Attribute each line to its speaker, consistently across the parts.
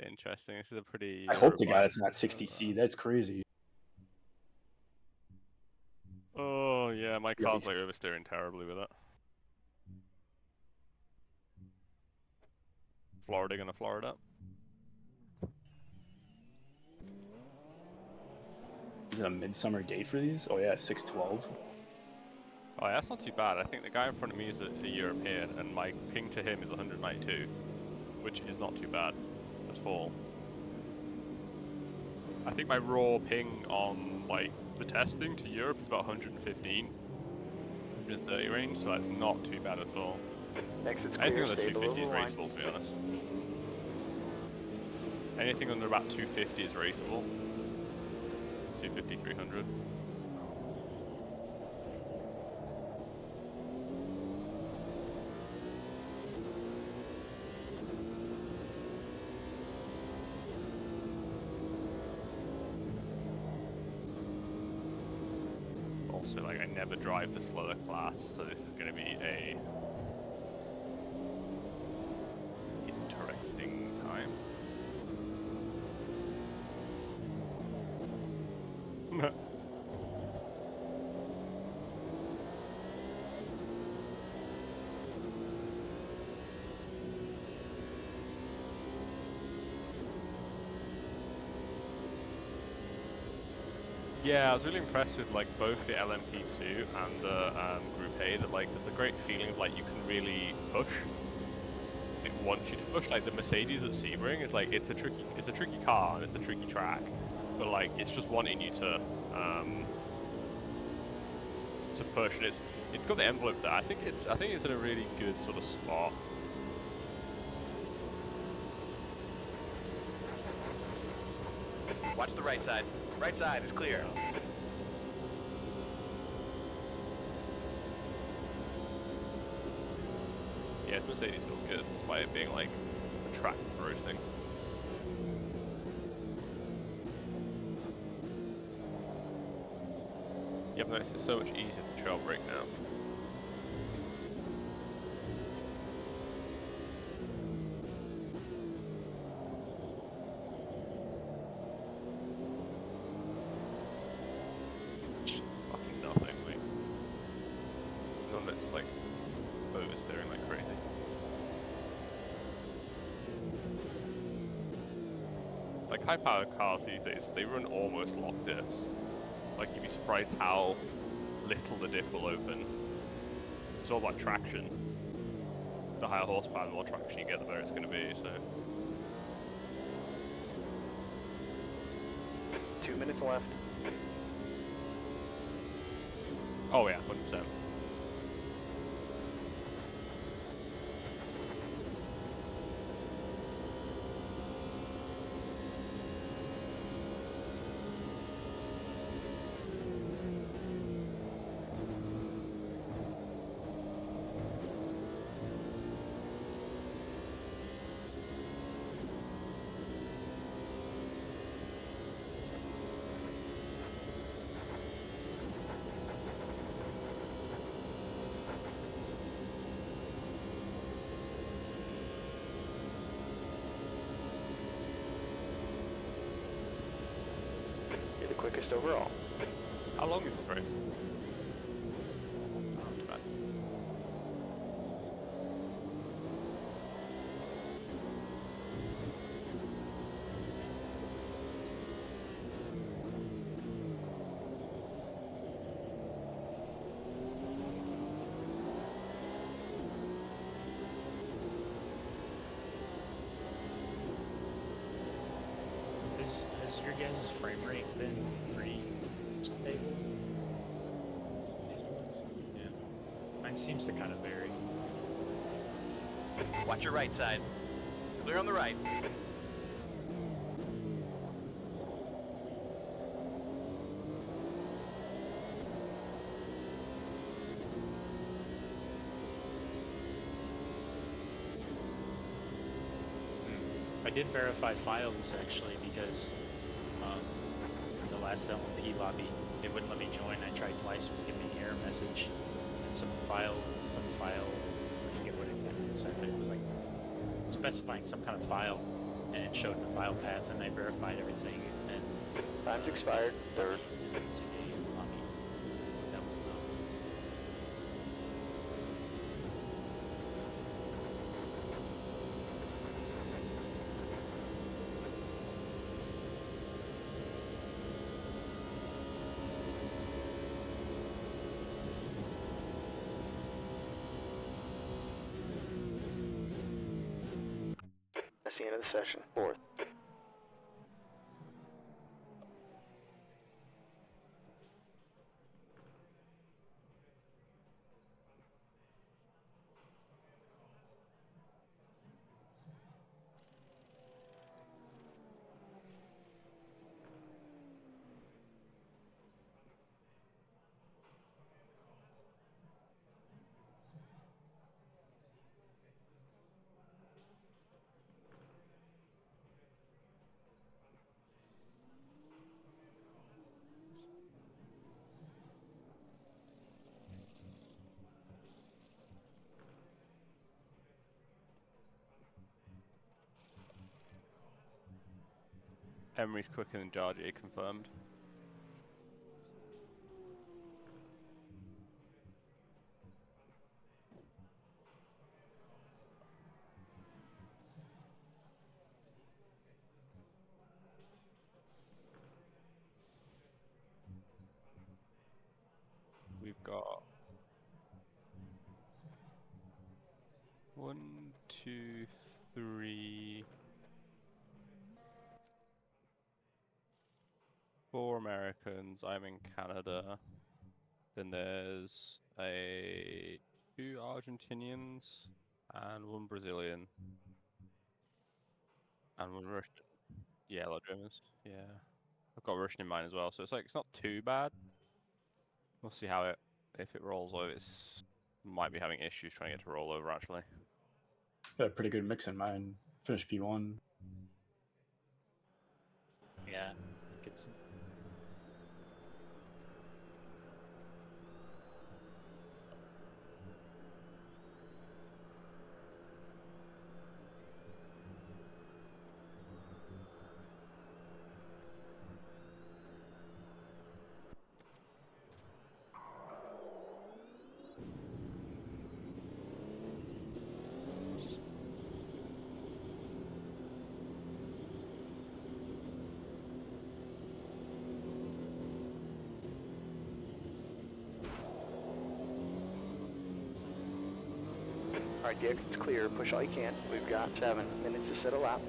Speaker 1: Interesting. This is a pretty
Speaker 2: I hope to God
Speaker 1: refined
Speaker 2: it's not
Speaker 1: system.
Speaker 2: 60C. That's crazy.
Speaker 1: Oh yeah, my car's
Speaker 2: Yikes.
Speaker 1: like oversteering terribly with it. Florida gonna Florida.
Speaker 2: Is it a midsummer date for these? Oh yeah, 612.
Speaker 1: Oh, yeah, that's not too bad. I think the guy in front of me is a European, and my ping to him is 192, which is not too bad at all. I think my raw ping on like the testing to Europe is about 115, 130 range, so that's not too bad at all.
Speaker 3: Exit's
Speaker 1: Anything
Speaker 3: clear,
Speaker 1: under
Speaker 3: stay below
Speaker 1: 250
Speaker 3: the
Speaker 1: is
Speaker 3: line.
Speaker 1: raceable, to be honest. Anything under about 250 is raceable. 250, 300. Also, like, I never drive the slower class, so this is going to be a interesting time. Yeah, I was really impressed with like both the LMP2 and the Group A. That like there's a great feeling of like you can really push. It wants you to push. Like the Mercedes at Sebring is like it's a tricky car and it's a tricky track, but like it's just wanting you to push, and it's got the envelope there. I think it's in a really good sort of spot.
Speaker 3: Watch the right side. Right side is clear.
Speaker 1: Yeah, this Mercedes feels good, despite it being like a track for roasting. Yeah, but it's so much easier to trail brake now. Fucking nothing, like. None that's like oversteering like crazy. Like high-powered cars these days, they run almost lock diffs. Like you'd be surprised how little the diff will open. It's all about traction. The higher horsepower, the more traction you get, the better it's going to be. So.
Speaker 3: 2 minutes left.
Speaker 1: Oh yeah, 100%.
Speaker 3: You're the quickest overall.
Speaker 1: How long is this race? Not too bad.
Speaker 4: Has your guys' frame rate been pretty stable? Yeah. Mine seems to kind of vary.
Speaker 3: Watch your right side. Clear on the right.
Speaker 4: I did verify files actually because the last LMP lobby, it wouldn't let me join. I tried twice, it was giving me an error message. And some file, I forget what exactly it said, but it was like specifying some kind of file. and it showed the file path, and I verified everything. And
Speaker 3: Time's expired. Third.
Speaker 4: today, lobby. That was about.
Speaker 3: That's the end of the session. Fourth.
Speaker 1: Emery's quicker than Jargy, confirmed. We've got 1, 2, 3, 4 Americans. I'm in Canada. Then there's 2 Argentinians and 1 Brazilian and 1 Russian. Yeah, a lot of Germans. Yeah, I've got Russian in mine as well, so it's like it's not too bad. We'll see how if it rolls over. It's might be having issues trying to get to roll over actually.
Speaker 2: Got a pretty good mix in mine. Finished P1.
Speaker 4: Yeah, I could see.
Speaker 3: Alright, the exit's clear. Push all you can. We've got 7 minutes to set a lap.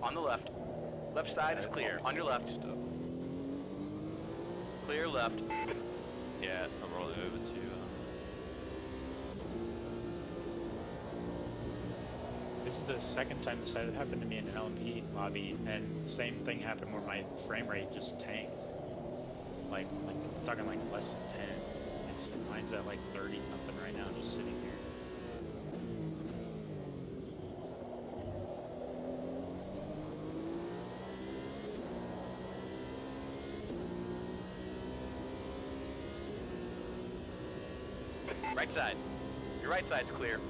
Speaker 3: On the left. Left side is clear. On your left. Clear left.
Speaker 1: Yeah, it's not rolling over to.
Speaker 4: This is the second time this had happened to me in an LMP lobby, and same thing happened where my frame rate just tanked. Like I'm talking like less than 10. Mine's at like 30 something right now, just sitting here.
Speaker 3: Right side. Your right side's clear.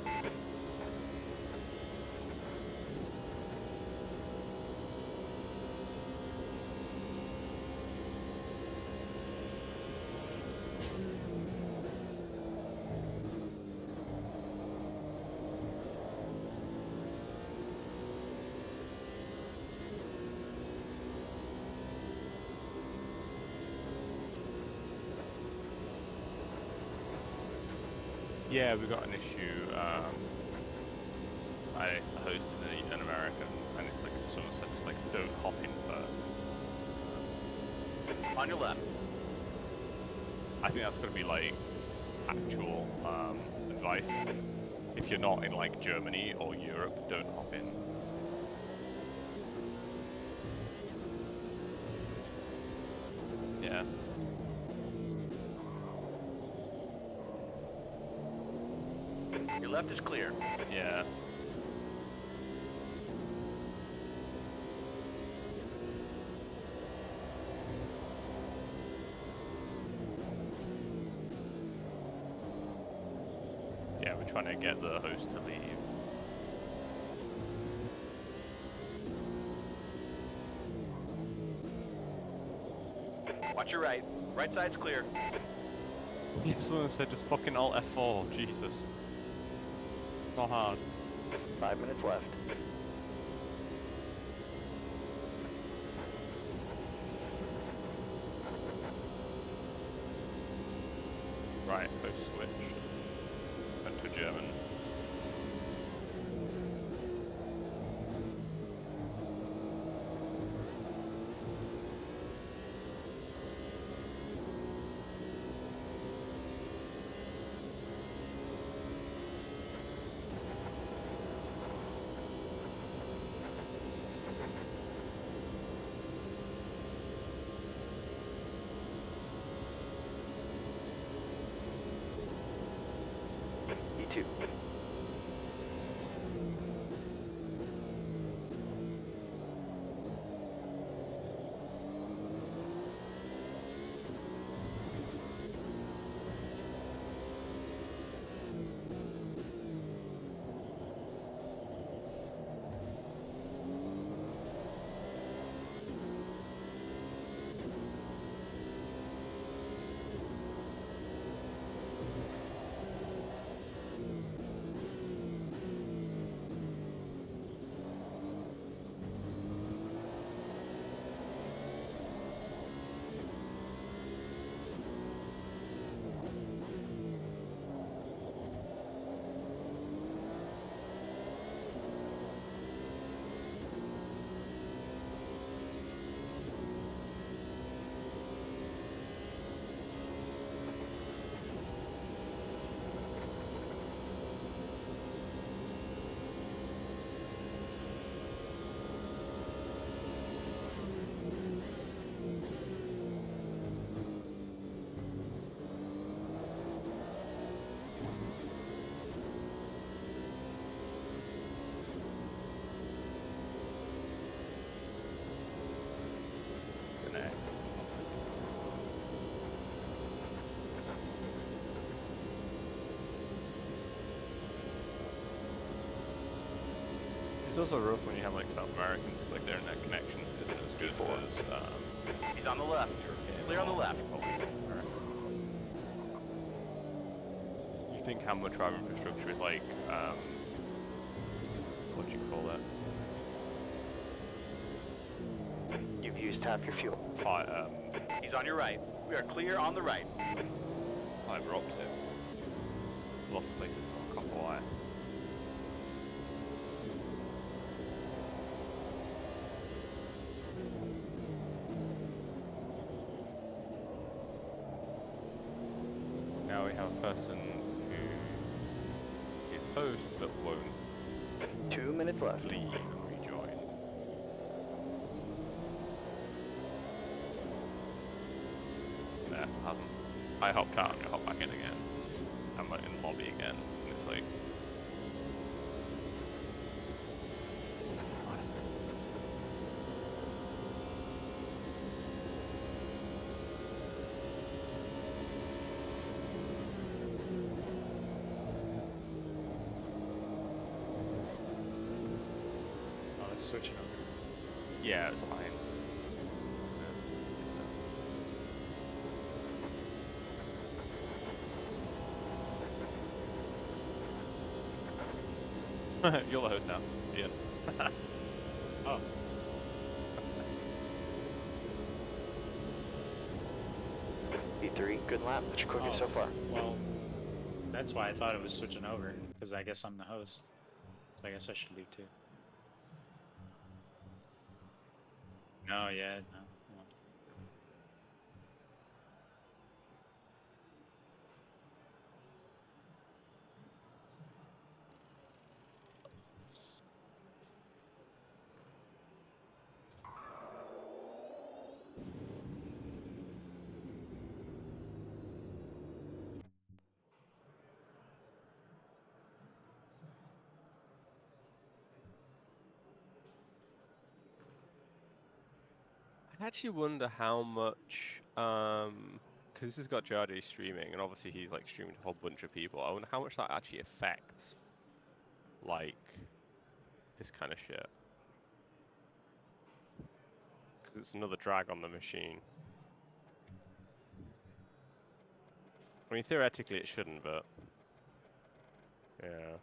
Speaker 1: Yeah, we got an issue. It's the host is an American, and it's like someone said, just like don't hop in first.
Speaker 3: On your left.
Speaker 1: I think that's going to be like actual advice. If you're not in like Germany or Europe, don't hop in. Yeah.
Speaker 3: Your left is clear.
Speaker 1: Yeah. Yeah, we're trying trying to get the host to leave.
Speaker 5: Watch your right. Right side's clear.
Speaker 1: Yeah, someone said just fucking Alt F4. Jesus. Not hard.
Speaker 3: 5 minutes left.
Speaker 1: Right, host switch. Went to German.
Speaker 3: E2.
Speaker 1: Connect. It's also rough when you have like South Americans, because like their internet connection isn't as good as
Speaker 5: He's on the left.
Speaker 1: European
Speaker 5: Clear on the
Speaker 1: or
Speaker 5: left.
Speaker 1: American. You think how much our infrastructure is like, what do you call that?
Speaker 3: You've used half your fuel.
Speaker 5: He's on your right. We are clear on the right.
Speaker 1: Fiber optic. Lots of places for copper wire. Now we have a person who is host but won't
Speaker 3: 2 minutes left.
Speaker 1: leave and rejoin. Nah, it hasn't. I hopped out and I hopped back in again. I'm like in lobby again, and it's like.
Speaker 4: Oh, it's switching over.
Speaker 1: Yeah, it's fine. You're the host now, Ian.
Speaker 4: Oh,
Speaker 3: E3, good lap. That's your quickest so far.
Speaker 4: well, that's why I thought it was switching over, because I guess I'm the host. So I guess I should leave too. No, yeah, no. Well.
Speaker 1: I actually wonder how much because this has got JRD streaming, and obviously he's like streaming to a whole bunch of people. I wonder how much that actually affects, like, this kind of shit. Because it's another drag on the machine. I mean, theoretically it shouldn't, but yeah.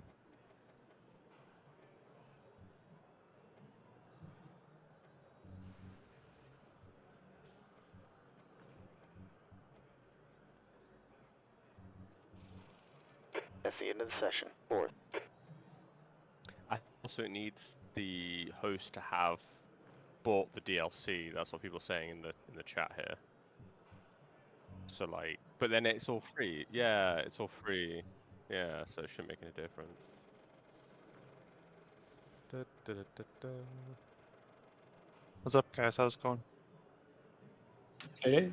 Speaker 3: That's the end of the session. 4th.
Speaker 1: I also it needs the host to have bought the DLC. That's what people are saying in the chat here. So like, but then it's all free. Yeah, it's all free. Yeah, so it shouldn't make any difference. Da, da, da, da, da.
Speaker 6: What's up, guys? How's it going?
Speaker 2: Hey,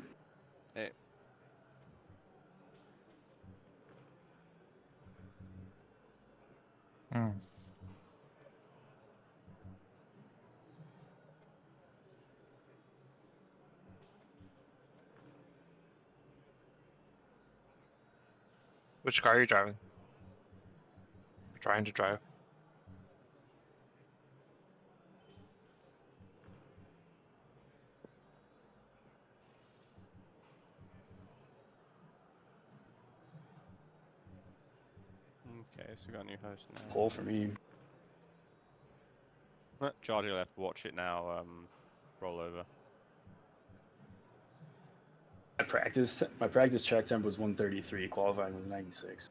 Speaker 1: Eh,
Speaker 6: Hmm. Which car are you driving? Or trying to drive?
Speaker 1: Okay, so we got a new host now.
Speaker 2: pull for me.
Speaker 1: Charlie will have to watch it now. Roll over.
Speaker 2: My practice track temp was 133. Qualifying was 96.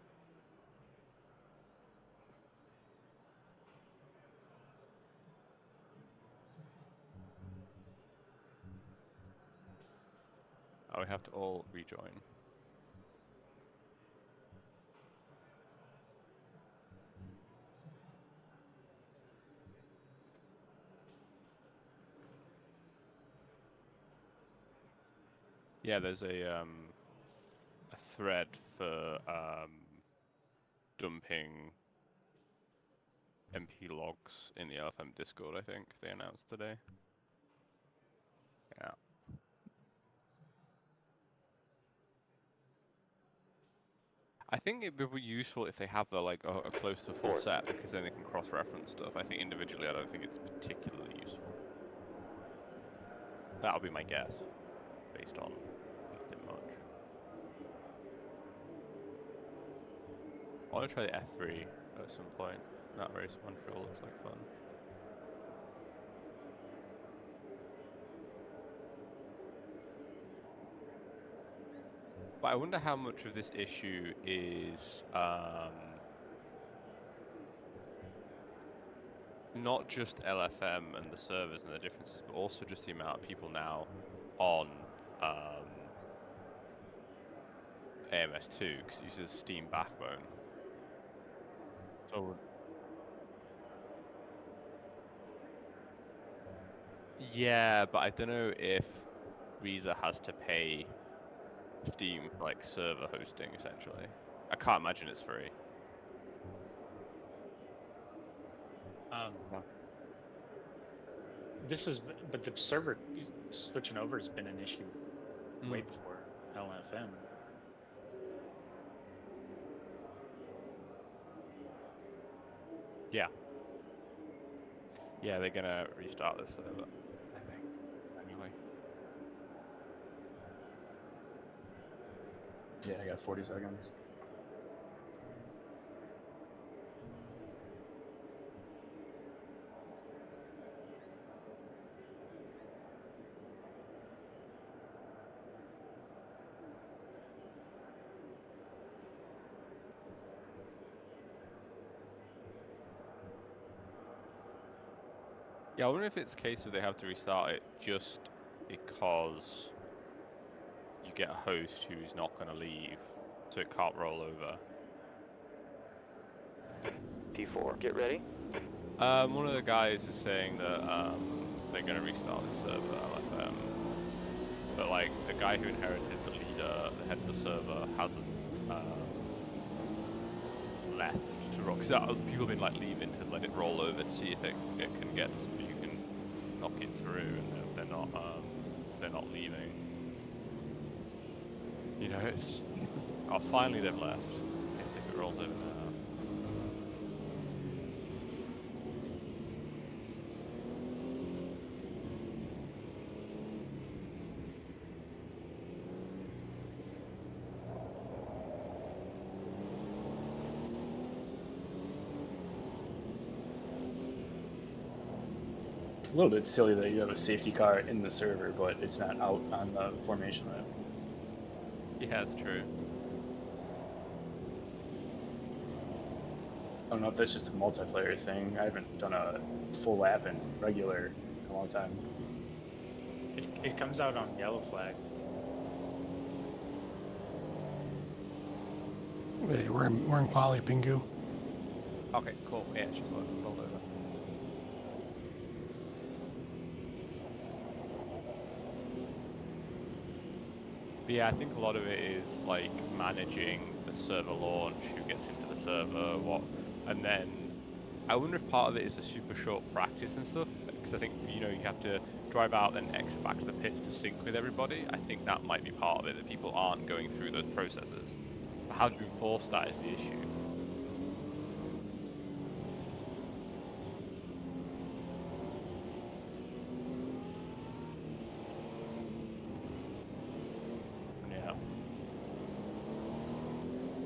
Speaker 1: Oh, we have to all rejoin. Yeah, there's a thread for dumping MP logs in the LFM Discord. I think they announced today. Yeah. I think it'd be useful if they have a close to full set, because then they can cross-reference stuff. I think individually, I don't think it's particularly useful. That'll be my guess, based on nothing much. I want to try the F3 at some point. That race in Montreal looks like fun. But I wonder how much of this issue is not just LFM and the servers and the differences, but also just the amount of people now on AMS2, because it uses Steam backbone. So yeah, but I don't know if Reza has to pay Steam like server hosting essentially. I can't imagine it's free.
Speaker 4: This is, but the server switching over has been an issue way before LFM.
Speaker 1: Yeah. Yeah, they're gonna restart this server, I think. Anyway.
Speaker 2: Yeah, I got 40 seconds.
Speaker 1: Yeah, I wonder if it's a case of they have to restart it just because you get a host who's not going to leave, so it can't roll over.
Speaker 3: P4, get ready.
Speaker 1: One of the guys is saying that they're going to restart the server LFM, but like the guy who inherited the leader, the head of the server, hasn't left to roll. Because people have been like leaving to let it roll over to see if it can get, you can knock it through, and they're not leaving. You know, it's... Oh, finally they've left. Can't see if it rolls over now.
Speaker 2: A little bit silly that you have a safety car in the server, but it's not out on the formation map.
Speaker 1: Yeah, it's true.
Speaker 2: I don't know if that's just a multiplayer thing. I haven't done a full lap in regular in a long time.
Speaker 4: It comes out on yellow flag.
Speaker 7: Wait, we're in quali, Pingu.
Speaker 1: Okay, cool. Yeah, it should roll over. But yeah, I think a lot of it is like managing the server launch, who gets into the server, what, and then I wonder if part of it is a super short practice and stuff. Because I think you have to drive out then exit back to the pits to sync with everybody. I think that might be part of it, that people aren't going through those processes. But how do you enforce that is the issue. Yeah.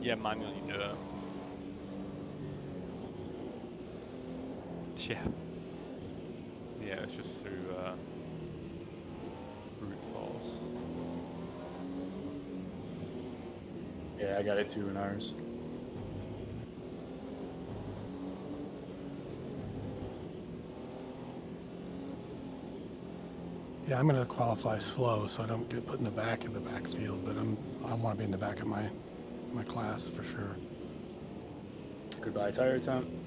Speaker 1: Yeah, manually do it. Yeah. Yeah, it's just through brute force.
Speaker 2: Yeah, I got it too in ours.
Speaker 7: Yeah, I'm gonna qualify slow so I don't get put in the back of the backfield, but I want to be in the back of my class for sure.
Speaker 2: Goodbye, tire time.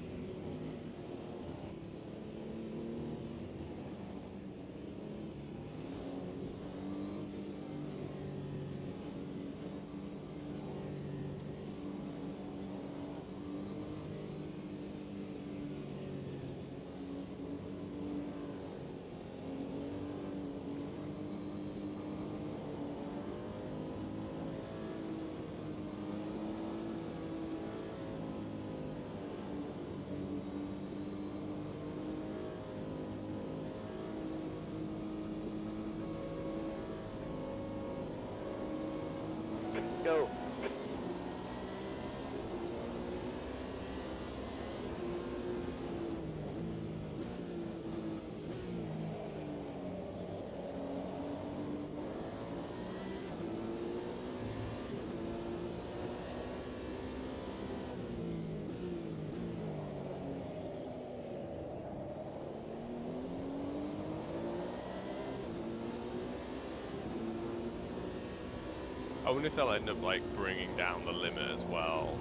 Speaker 3: Go.
Speaker 1: I wonder if they'll end up like bringing down the limit as well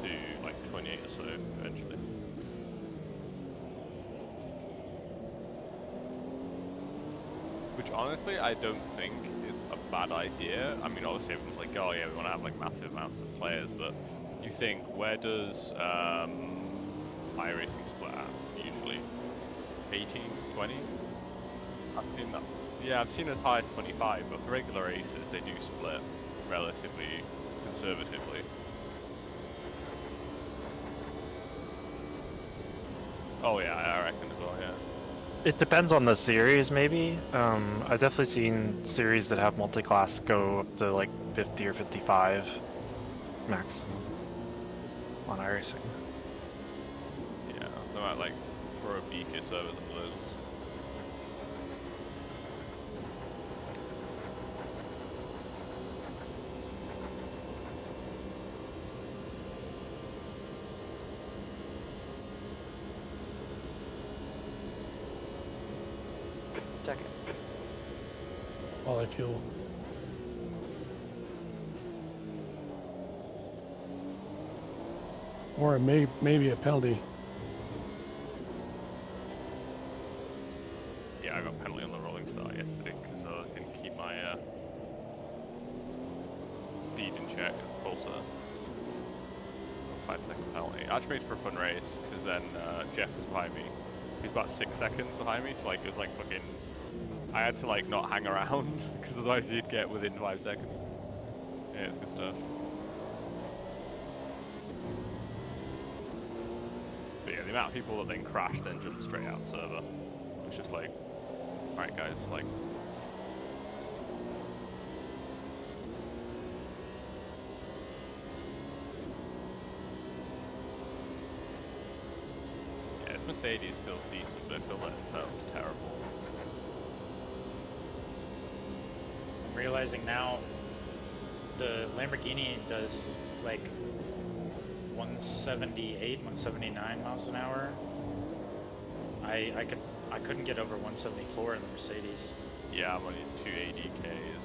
Speaker 1: to like 28 or so eventually. Which honestly I don't think is a bad idea. I mean, obviously everyone's like, oh yeah, we want to have like massive amounts of players, but you think, where does iRacing split at usually? 18, 20? I've seen that. Yeah, I've seen as high as 25, but for regular races they do split relatively conservatively. Oh yeah, I reckon as well, yeah.
Speaker 6: It depends on the series, maybe. I've definitely seen series that have multi-class go up to like 50 or 55 maximum on iRacing.
Speaker 1: Yeah, they might like throw a beefier server than those.
Speaker 3: Second.
Speaker 7: Quali fuel. Or maybe a penalty.
Speaker 1: Yeah, I got penalty on the rolling start yesterday because I didn't keep my speed in check as a pulsar. 5-second penalty. I actually made for a fun race because then Jeff was behind me. He was about 6 seconds behind me, so like it was like fucking. I had to like not hang around because otherwise you'd get within 5 seconds. Yeah, it's good stuff. But yeah, the amount of people that then crash then jump straight out the server. It's just like, alright guys, like... Yeah, this Mercedes feels decent, but I feel that sounds terrible.
Speaker 4: I'm realizing now the Lamborghini does like 178, 179 miles an hour. I couldn't get over 174 in the Mercedes.
Speaker 1: Yeah, I'm only 280 Ks.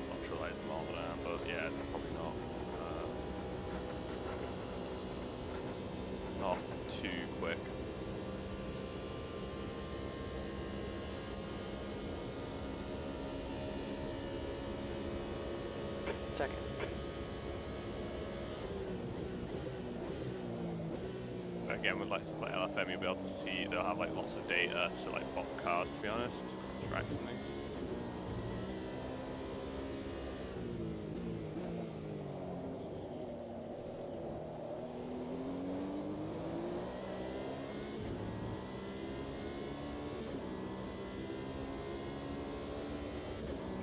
Speaker 1: Not sure that is more than that, but yeah, it's probably not too quick.
Speaker 3: Second.
Speaker 1: Again, with like stuff like LFM, you'll be able to see they'll have like lots of data to like bot cars, to be honest, tracks and things.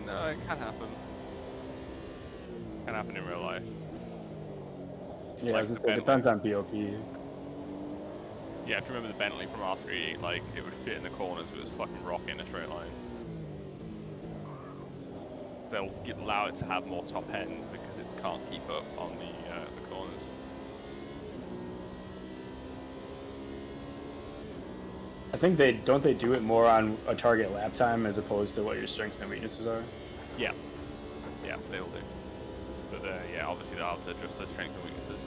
Speaker 1: No, it can happen. Can happen in real life.
Speaker 2: Yeah,
Speaker 1: Like
Speaker 2: as I
Speaker 1: the
Speaker 2: say, it depends on BOP.
Speaker 1: Yeah, if you remember the Bentley from R3, like, it would fit in the corners, but it was fucking rocking in a straight line. They'll allow it to have more top end because it can't keep up on the corners.
Speaker 2: I think they do it more on a target lap time as opposed to what your strengths and weaknesses are.
Speaker 1: Yeah. Yeah, they'll do. But yeah, obviously they'll have to adjust their strengths and weaknesses.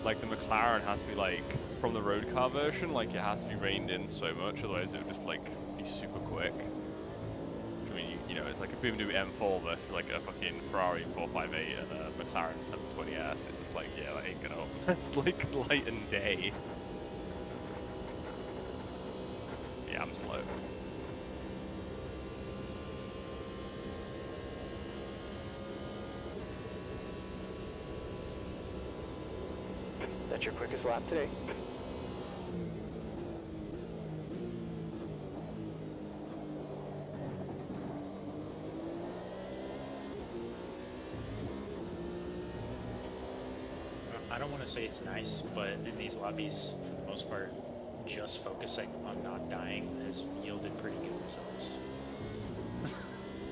Speaker 1: Like the McLaren has to be like, from the road car version, like it has to be reined in so much, otherwise it would just like be super quick. I mean, you know, it's like a BMW M4 versus like a fucking Ferrari 458 and a McLaren 720S. It's just like, yeah, that ain't gonna, that's like light and day. Yeah, I'm slow.
Speaker 3: That's your quickest lap today.
Speaker 4: I don't want to say it's nice, but in these lobbies, for the most part, just focusing on not dying has yielded pretty good results.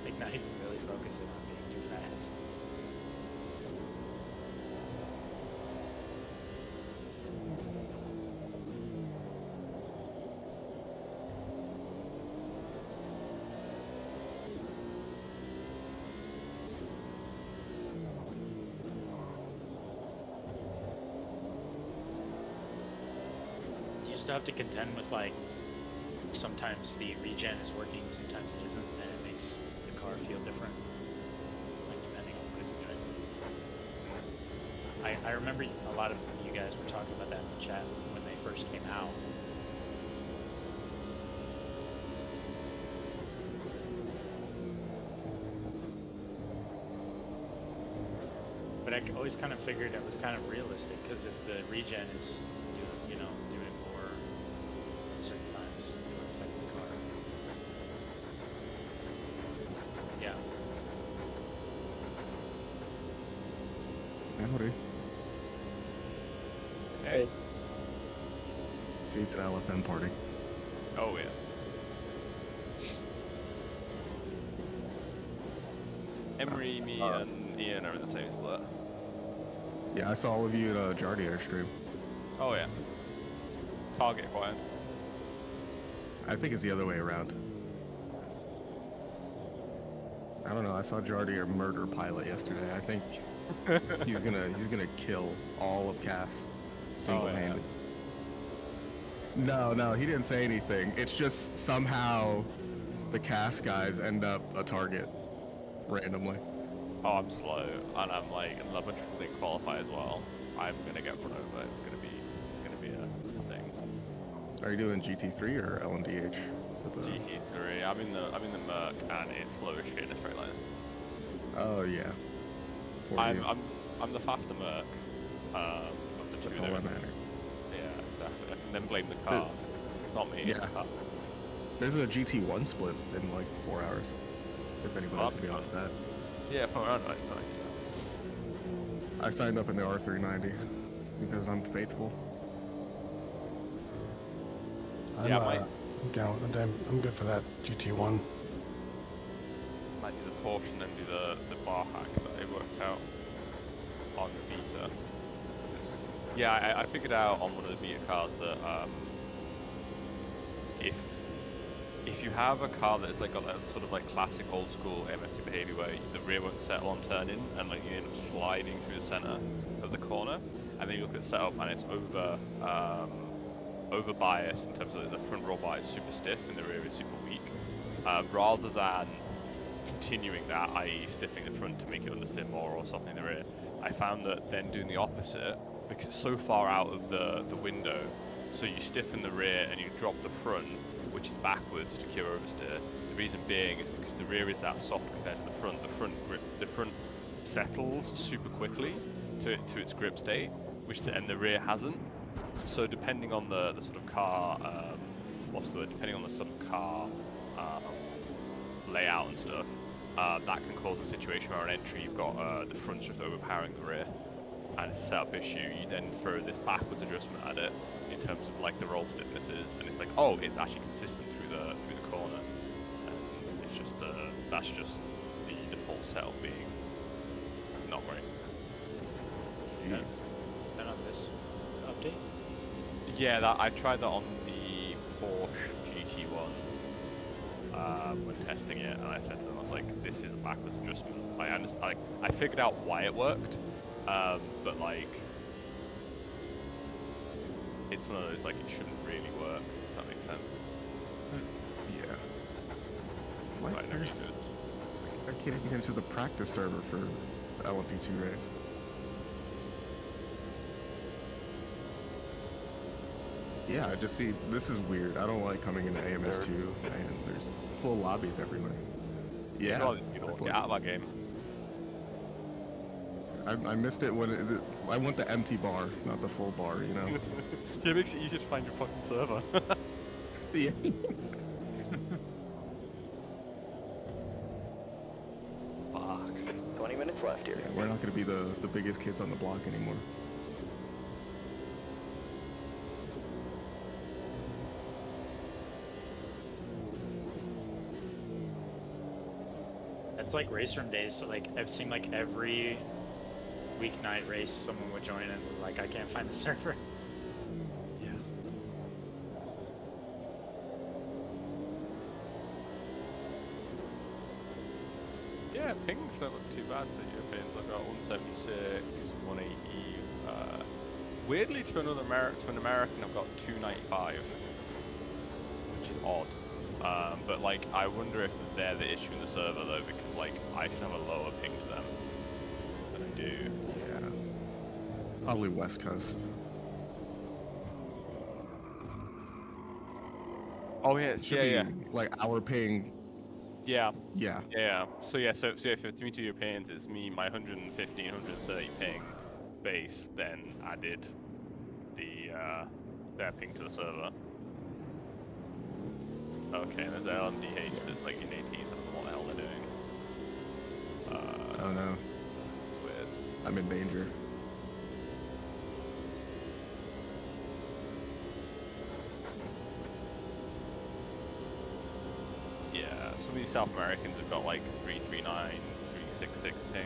Speaker 4: Like not even really focusing on being too fast. You just have to contend with like sometimes the regen is working, sometimes it isn't, and it makes the car feel different, like depending on what it's doing. I remember a lot of you guys were talking about that in the chat when they first came out. But I always kind of figured it was kind of realistic, because if the regen is doing more at certain times, it would affect the car. Yeah.
Speaker 8: Howdy.
Speaker 1: Hey.
Speaker 8: See, it's an LFM party.
Speaker 1: Oh yeah. Emery, me, and Ian are in the same split.
Speaker 8: Yeah, I saw all of you at Jardier stream.
Speaker 1: Oh yeah. Target quiet.
Speaker 8: I think it's the other way around. I don't know. I saw Jardier murder Pilot yesterday. I think he's gonna kill all of Cass single-handed. No, he didn't say anything. It's just somehow the Cass guys end up a target randomly.
Speaker 1: Oh, I'm slow, and I'm like, and a bunch of people didn't qualify as well. I'm gonna get run over. It's gonna be a thing.
Speaker 8: Are you doing GT3 or LMDH? For the...
Speaker 1: GT3. I'm in the Merc, and it's slow as shit in a straight line.
Speaker 8: Oh yeah. Poor
Speaker 1: I'm
Speaker 8: you.
Speaker 1: I'm the faster Merc. Of the two.
Speaker 8: That's all
Speaker 1: there.
Speaker 8: that matters.
Speaker 1: Yeah, exactly. I can then blame the car. It's not me. It's
Speaker 8: Yeah.
Speaker 1: the car.
Speaker 8: There's a GT1 split in like 4 hours. If anybody's
Speaker 1: that'd
Speaker 8: gonna be
Speaker 1: be
Speaker 8: off of that.
Speaker 1: Yeah, if I'm around right.
Speaker 8: I signed up in the R390 because I'm faithful.
Speaker 7: I'm,
Speaker 1: Yeah, I
Speaker 7: I'm good for that GT1.
Speaker 1: might do the Porsche and then do the bar hack that I worked out on the beta. Yeah, I figured out on one of the beta cars that if you have a car that's like got that sort of like classic old school AMS2 behavior where the rear won't settle on turning and like you end up sliding through the center of the corner, and then you look at setup and it's over biased in terms of the front roll bar is super stiff and the rear is super weak, rather than continuing that, i.e. stiffening the front to make it understeer more or softening the rear, I found that then doing the opposite, because it's so far out of the window, so you stiffen the rear and you drop the front, which is backwards to cure oversteer. The reason being is because the rear is that soft compared to the front. The front settles super quickly to its grip state, and the rear hasn't. So depending on the sort of car, depending on the sort of car layout and stuff, that can cause a situation where on entry you've got the front's just overpowering the rear, and it's a setup issue. You then throw this backwards adjustment at it in terms of like the roll stiffnesses, and it's like, oh, it's actually consistent through the corner. And it's just that's just the default setup being not great.
Speaker 8: Jeez.
Speaker 4: And on this update?
Speaker 1: Yeah, I tried that on the Porsche GT1 when testing it, and I said to them, I was like, this is a backwards adjustment. I figured out why it worked, but like, it's one of those like it shouldn't really work. If that makes sense.
Speaker 8: Yeah.
Speaker 1: Right,
Speaker 8: Like
Speaker 1: no,
Speaker 8: there's, I can't even get into the practice server for the LMP2 race. Yeah, I just see, this is weird. I don't like coming into AMS2 and there's full lobbies everywhere. Yeah,
Speaker 1: Well, people
Speaker 8: I'd
Speaker 1: get
Speaker 8: like-
Speaker 1: out of our game.
Speaker 8: I missed it when I want the empty bar, not the full bar, you know?
Speaker 1: Yeah, it makes it easier to find your fucking server.
Speaker 8: Yeah.
Speaker 3: 20 minutes left here.
Speaker 8: Yeah, we're not going to be the biggest kids on the block anymore.
Speaker 4: It's like race room days, so like it seemed like every weeknight race someone would join and was like, I can't find the server.
Speaker 1: Yeah. Yeah, pings don't look too bad to Europeans. I've got 176, 180. Weirdly, to an American, I've got 295, which is odd. But like, I wonder if they're the issue in the server though, because like, I should have a lower ping to them than I do.
Speaker 8: Yeah. Probably West Coast.
Speaker 1: Oh yeah,
Speaker 8: Should
Speaker 1: yeah,
Speaker 8: be
Speaker 1: yeah.
Speaker 8: like our ping.
Speaker 1: Yeah.
Speaker 8: Yeah.
Speaker 1: Yeah. So if it's me to Europeans, it's me my 115, 130 ping base, then added their ping to the server. Okay, and there's LMDH that's like in 18th. I don't know what the hell they're doing.
Speaker 8: Oh no,
Speaker 1: It's weird.
Speaker 8: I'm in danger.
Speaker 1: Yeah, some of these South Americans have got like 339, 366 ping.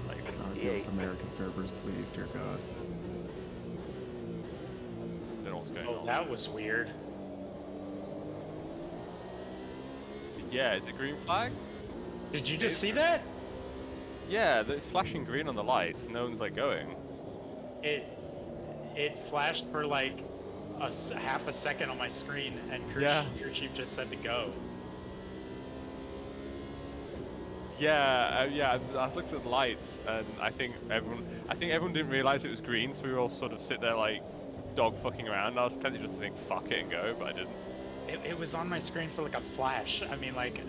Speaker 1: Like,
Speaker 8: God, give us American servers, please, dear God.
Speaker 1: I don't know what's going
Speaker 4: Oh,
Speaker 1: on.
Speaker 4: that was weird.
Speaker 1: Yeah, is it green flag?
Speaker 4: Did you just see that?
Speaker 1: Yeah, it's flashing green on the lights. No one's like going.
Speaker 4: It flashed for like half a second on my screen, and crew chief just said to go.
Speaker 1: Yeah, I looked at the lights, and I think everyone didn't realize it was green, so we all sort of sit there like dog fucking around. I was tempted just to think fuck it and go, but I didn't.
Speaker 4: It was on my screen for like a flash. I mean, like,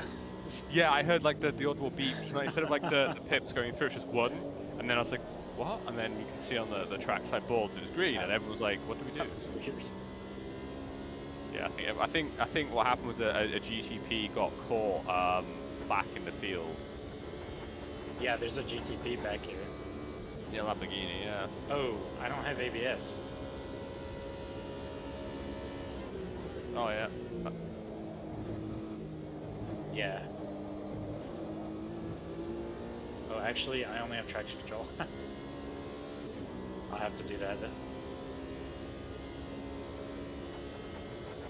Speaker 1: Yeah, I heard like the audible beep. Like, instead of like the pips going through, it's just one. And then I was like, what? And then you can see on the trackside boards it was green, and everyone was like, what do we do?
Speaker 4: That was weird.
Speaker 1: Yeah, I think what happened was a GTP got caught back in the field.
Speaker 4: Yeah, there's a GTP back here.
Speaker 1: Yeah, Lamborghini. Yeah.
Speaker 4: Oh, I don't have ABS.
Speaker 1: Oh yeah.
Speaker 4: Yeah. Oh, actually, I only have traction control. I'll have to do that then.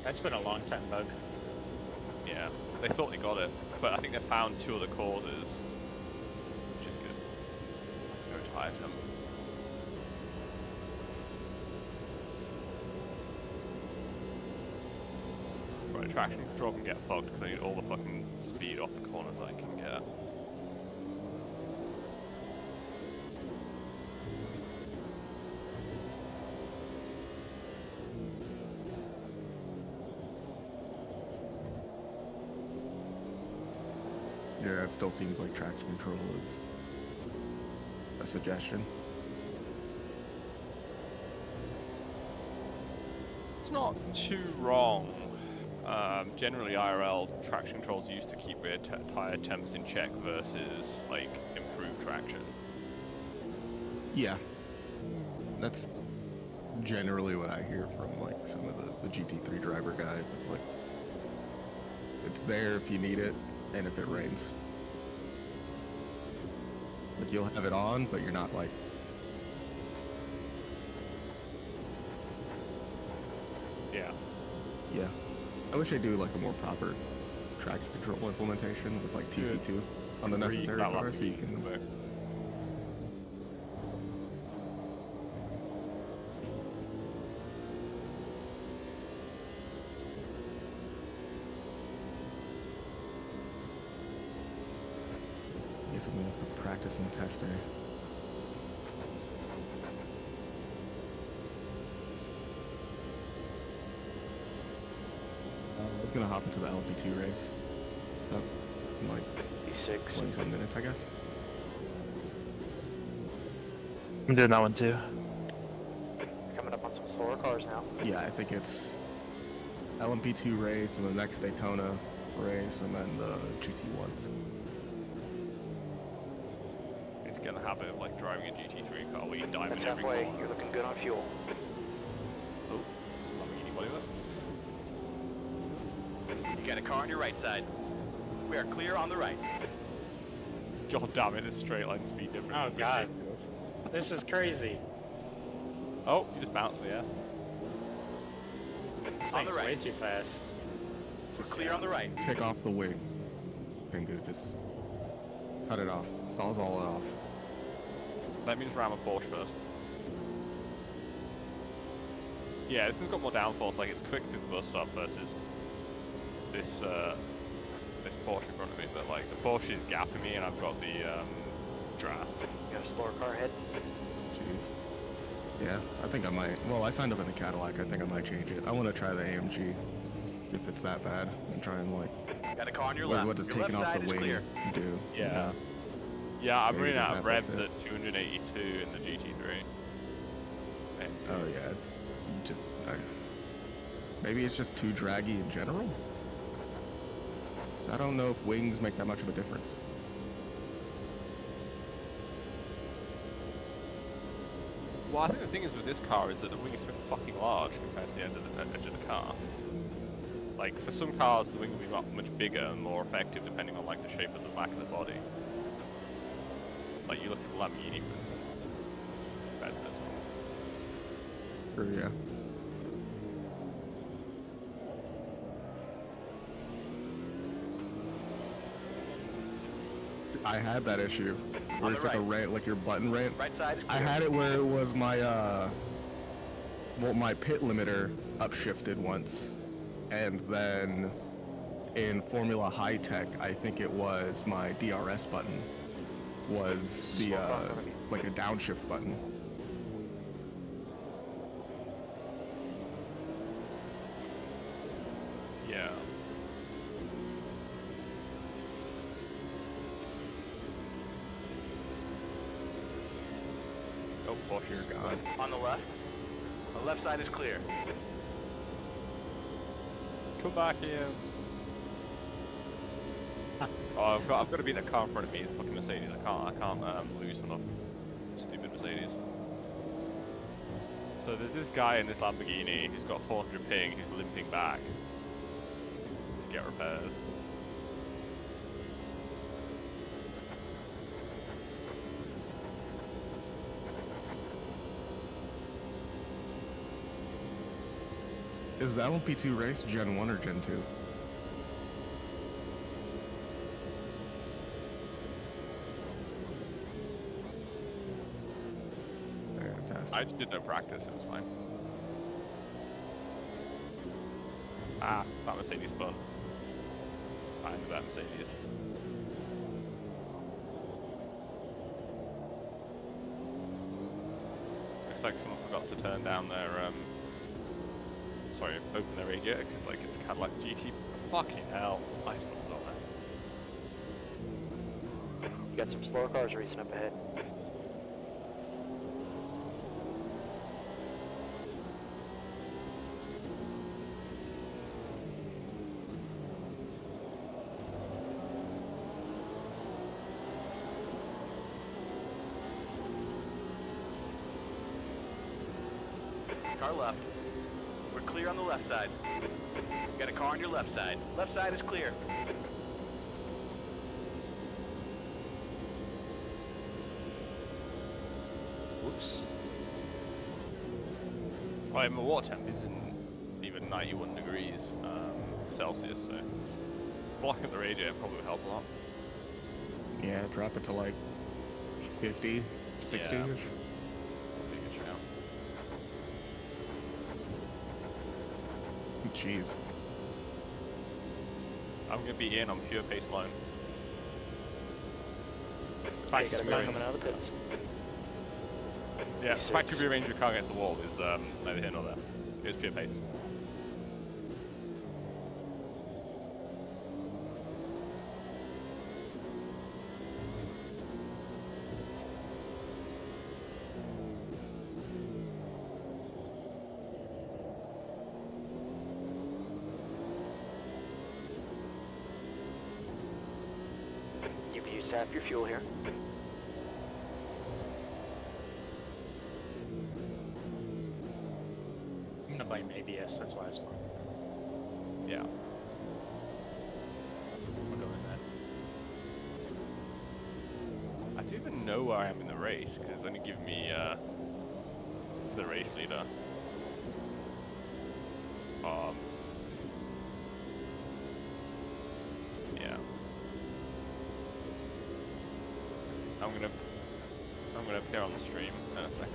Speaker 4: That's been a long time bug.
Speaker 1: Yeah. They thought they got it, but I think they found 2 other causes, which is good. Very tiresome. Right, traction control can get fucked because I need all the fucking speed off the corners I can get.
Speaker 8: Yeah, it still seems like traction control is a suggestion.
Speaker 1: It's not too wrong. Generally, IRL traction controls used to keep rear tire temps in check versus like improved traction.
Speaker 8: Yeah, that's generally what I hear from like some of the GT3 driver guys. It's like it's there if you need it, and if it rains. Like you'll have it on, but you're not like.
Speaker 1: Yeah.
Speaker 8: Yeah, I wish they do like a more proper traction control implementation with like TC2 on the necessary cars, so you can. I guess I'm gonna have to practice and test there. I was gonna hop into the LP2 race. What's up? In like
Speaker 3: B6.
Speaker 8: 20-some minutes, I guess.
Speaker 6: I'm doing that one too.
Speaker 3: Coming up on some slower cars now.
Speaker 8: Yeah, I think it's LMP2 race and the next Daytona race and then the GT1s.
Speaker 1: Need to get in the habit of like driving a GT3 car where you dive
Speaker 3: That's
Speaker 1: in every
Speaker 3: halfway.
Speaker 1: corner.
Speaker 3: You're looking good on fuel.
Speaker 1: Oh, some Lamborghini body there.
Speaker 5: You got a car on your right side. We are clear on the right.
Speaker 1: God damn it, this straight line speed difference.
Speaker 4: Oh,
Speaker 1: is
Speaker 4: God.
Speaker 1: ridiculous.
Speaker 4: This is crazy.
Speaker 1: Oh, you just bounced in the air.
Speaker 4: This
Speaker 5: On
Speaker 4: thing's
Speaker 5: the right.
Speaker 4: way too fast.
Speaker 5: We're clear on the right.
Speaker 8: Take off the wing. Pingu, just cut it off. Sawzall it off.
Speaker 1: Let me just ram a Porsche first. Yeah, this has got more downforce, like it's quick through the bus stop versus this this Porsche in front of me, but like the Porsche is gapping me and I've got the draft.
Speaker 3: You got a slower car ahead.
Speaker 8: Jeez. Yeah, I think I might. Well, I signed up in the Cadillac. I think I might change it. I want to try the AMG if it's that bad and try and like.
Speaker 5: Got a car on your
Speaker 8: What,
Speaker 5: left.
Speaker 8: what does
Speaker 5: Your
Speaker 8: taking
Speaker 5: left
Speaker 8: off
Speaker 5: side
Speaker 8: the
Speaker 5: is
Speaker 8: wing
Speaker 5: clear.
Speaker 8: do?
Speaker 1: Yeah. Yeah, I'm
Speaker 8: Maybe
Speaker 1: running out
Speaker 8: just
Speaker 1: of
Speaker 8: that
Speaker 1: revs
Speaker 8: fix it.
Speaker 1: at 282 in the GT3.
Speaker 8: Oh yeah, it's just. Maybe it's just too draggy in general. 'Cause I don't know if wings make that much of a difference.
Speaker 1: Well, I think the thing is with this car is that the wing is so fucking large compared to the edge of the car. Like, for some cars, the wing will be much bigger and more effective depending on, like, the shape of the back of the body. Like, you look at the Lamborghini, for instance, compared to this one.
Speaker 8: Sure, yeah. I had that issue where
Speaker 5: On
Speaker 8: it's
Speaker 5: the
Speaker 8: like a
Speaker 5: right.
Speaker 8: rant, like your button rant.
Speaker 5: Right side is
Speaker 8: I
Speaker 5: clear.
Speaker 8: had it where it was my well, my pit limiter upshifted once, and then in Formula High Tech, I think it was my DRS button was the like a downshift button.
Speaker 1: Yeah. cautious.
Speaker 8: Dear God.
Speaker 5: On the left. The left side is clear.
Speaker 1: Come back here. Oh, I've got to beat that car in front of me. It's fucking Mercedes. I can't lose enough. Stupid Mercedes. So there's this guy in this Lamborghini who's got 400 ping who's limping back to get repairs.
Speaker 8: Is the LMP2 race Gen 1 or Gen 2? Fantastic.
Speaker 1: I just did no practice, it was fine. Ah, that Mercedes spun. I knew that Mercedes. Looks like someone forgot to turn down their, sorry, open their radiator, because like it's Cadillac GT. Fucking hell, I spun on that.
Speaker 3: You got some slower cars racing up ahead.
Speaker 5: Car left. We're clear on the left side. Got a car on your left side. Left side is clear.
Speaker 4: Whoops.
Speaker 1: Oh, yeah, my water temp isn't even 91 degrees Celsius, so blocking the radiator probably would help a lot.
Speaker 8: Yeah, drop it to like 50, 60-ish.
Speaker 1: Yeah. That'd be a good shout.
Speaker 8: Jeez.
Speaker 1: I'm gonna be in on pure pace alone.
Speaker 3: Yeah, you got a car coming out of the pits.
Speaker 1: Yeah, the fact you rearrange your car against the wall is neither here nor there. It was pure pace.
Speaker 3: You've used half your fuel here.
Speaker 4: I'm gonna blame ABS, that's why I spun.
Speaker 1: Yeah. We're going there. I don't even know where I am in the race, because it's only giving me to the race leader. Yeah. I'm gonna appear on the stream in a second.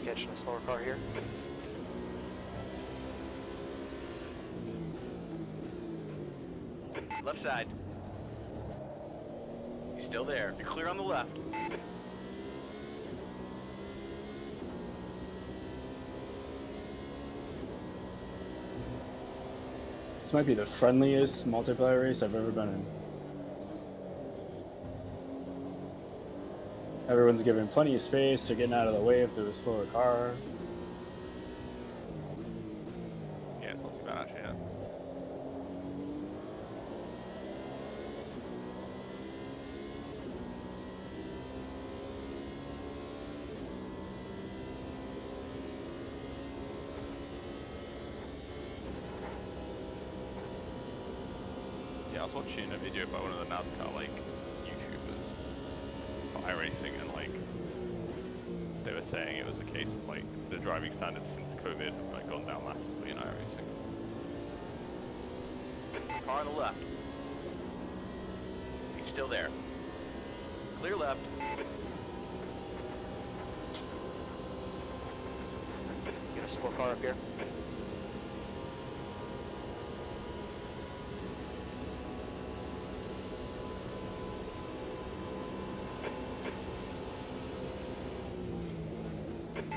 Speaker 3: Catching a slower car here.
Speaker 5: Left side. He's still there. You're clear on the left.
Speaker 2: This might be the friendliest multiplayer race I've ever been in. Everyone's given plenty of space. They're getting out of the way through the slower car.
Speaker 1: Yeah, it's not too bad actually. Yeah. Yeah, I was watching a video by one of the NASCAR like YouTubers for iRacing, and like they were were saying it was a case of like the driving standards since COVID have like gone down massively in iRacing.
Speaker 5: Car on the left. He's still there. Clear left.
Speaker 3: Get a slow car up here.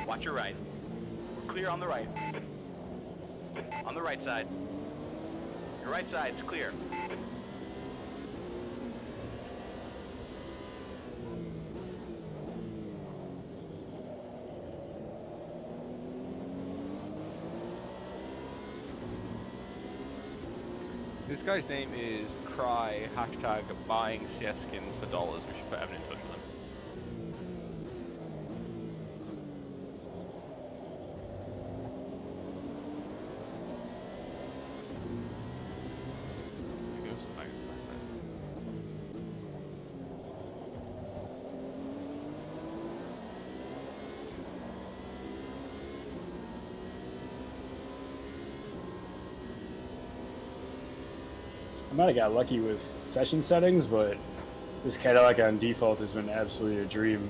Speaker 5: Watch your right. We're clear on the right. On the right side. Your right side's clear.
Speaker 1: This guy's name is Cry hashtag buying CS skins for dollars. We should put Evan in touch with him.
Speaker 2: I might have got lucky with session settings, but this Cadillac on default has been absolutely a dream.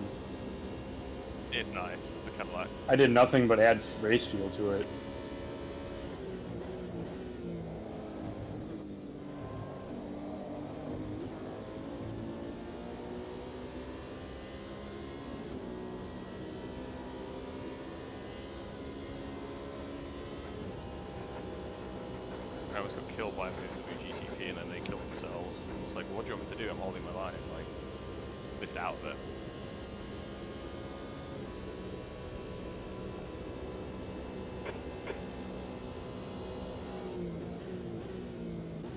Speaker 1: It's nice, the Cadillac.
Speaker 2: I did nothing but add race feel to it.
Speaker 1: I almost got killed by a GTP and then they killed themselves. It's like, what do you want me to do? I'm holding my line. Like, lift out of it.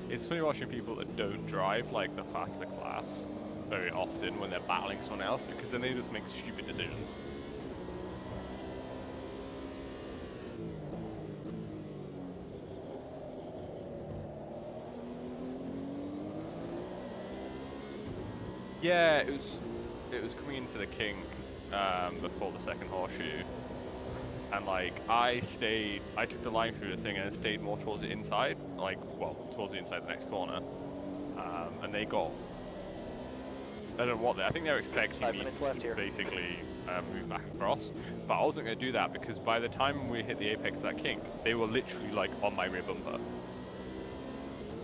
Speaker 1: It's funny watching people that don't drive like the faster class very often when they're battling someone else, because then they just make stupid decisions. Yeah, it was coming into the kink before the second horseshoe, and like I took the line through the thing and stayed more towards the inside, like towards the inside of the next corner, and they got. I don't know what I think they're expecting
Speaker 3: 5
Speaker 1: me
Speaker 3: minutes
Speaker 1: to
Speaker 3: left here.
Speaker 1: basically move back across, but I wasn't going to do that because by the time we hit the apex of that kink, they were literally like on my rear bumper.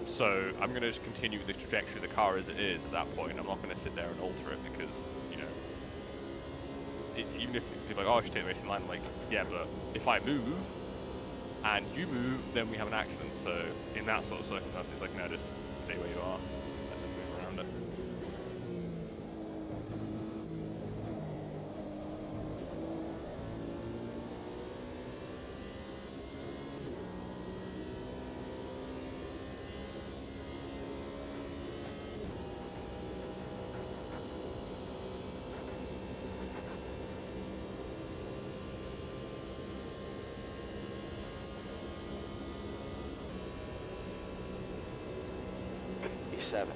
Speaker 1: So I'm going to just continue the trajectory of the car as it is at that point. I'm not going to sit there and alter it because, you know, even if people are like, oh, I should take the racing line, I'm like, yeah, but if I move and you move, then we have an accident. So in that sort of circumstance, it's like, no, just stay where you are and then move around it.
Speaker 3: E7.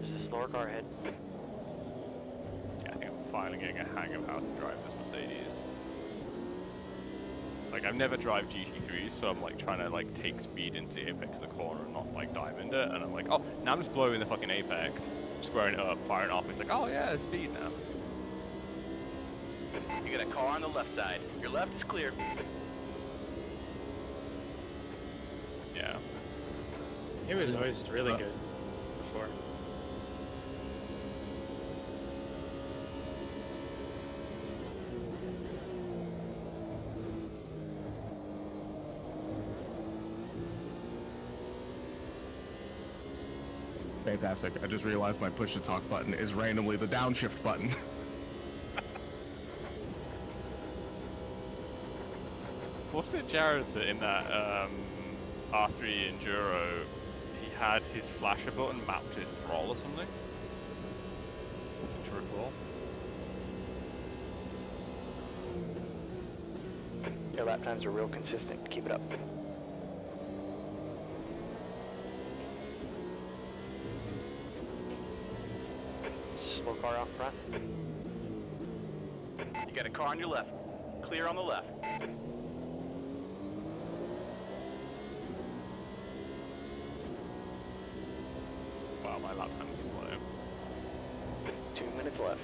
Speaker 3: There's a slower car ahead.
Speaker 1: Yeah, I think I'm finally getting a hang of how to drive this Mercedes. Like, I've never drive GT3s, so I'm like trying to like take speed into the apex of the corner and not like dive into it. And I'm like, oh, now I'm just blowing the fucking apex, squaring it up, firing off. It's like, oh yeah, there's speed now.
Speaker 5: You got a car on the left side. Your left is clear.
Speaker 1: Yeah.
Speaker 4: It was always really good before.
Speaker 8: Fantastic. I just realized my push to talk button is randomly the downshift button.
Speaker 1: Wasn't it Jared that in that R3 Enduro, he had his flasher button mapped to his throttle or something? Seem to recall.
Speaker 3: Your lap times are real consistent. Keep it up. Slow car out front.
Speaker 5: You got a car on your left. Clear on the left.
Speaker 1: Wow, my lap time was slow.
Speaker 3: 2 minutes left.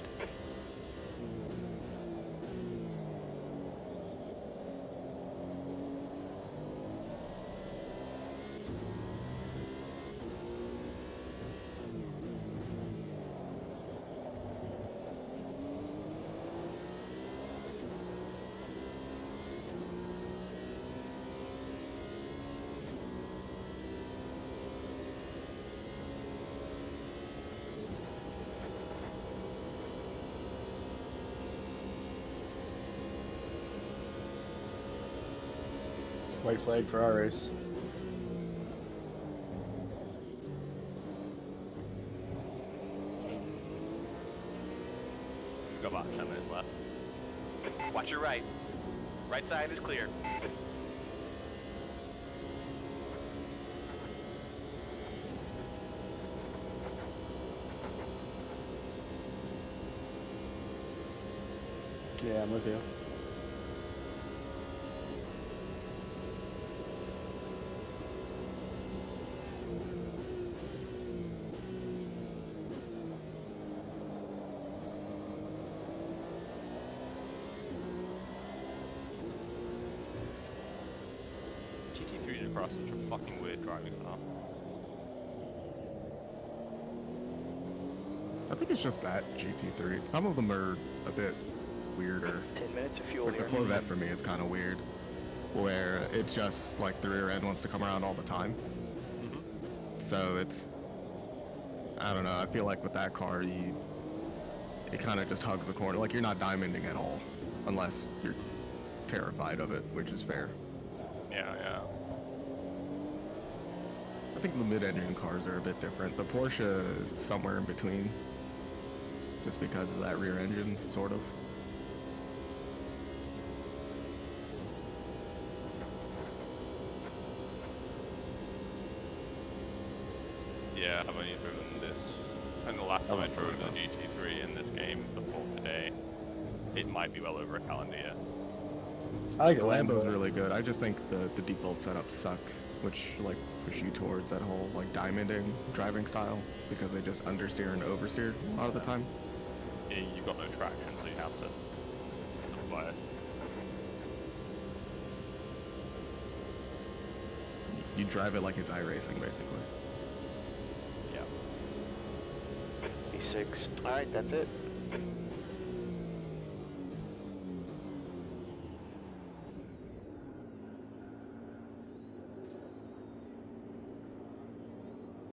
Speaker 2: White flag for our race.
Speaker 1: We've got about 10 minutes left.
Speaker 5: Watch your right. Right side is clear.
Speaker 2: Yeah, I'm with you.
Speaker 1: GT3's across such a fucking weird driving style.
Speaker 8: I think it's just that GT3. Some of them are a bit weirder.
Speaker 3: 10 minutes of fuel
Speaker 8: Like the
Speaker 3: here.
Speaker 8: Corvette for me is kind of weird, where it's just like the rear end wants to come around all the time.
Speaker 1: Mm-hmm.
Speaker 8: So it's, I don't know. I feel like with that car, it kind of just hugs the corner. Like you're not diamonding at all, unless you're terrified of it, which is fair.
Speaker 1: Yeah, yeah.
Speaker 8: I think the mid-engine cars are a bit different. The Porsche is somewhere in between, just because of that rear engine, sort of.
Speaker 1: Yeah, I've only driven this. And the last time I drove the GT3 in this game before today, it might be well over a calendar year.
Speaker 2: I like
Speaker 8: The
Speaker 2: the
Speaker 8: Lambo's
Speaker 2: Lambo.
Speaker 8: really good. I just think the default setups suck, which like push you towards that whole like diamonding driving style because they just understeer and oversteer a lot of the time.
Speaker 1: Yeah, you've got no traction, so you have to self-bias.
Speaker 8: You drive it like it's iRacing, basically.
Speaker 1: Yeah.
Speaker 3: B6. Alright, that's it.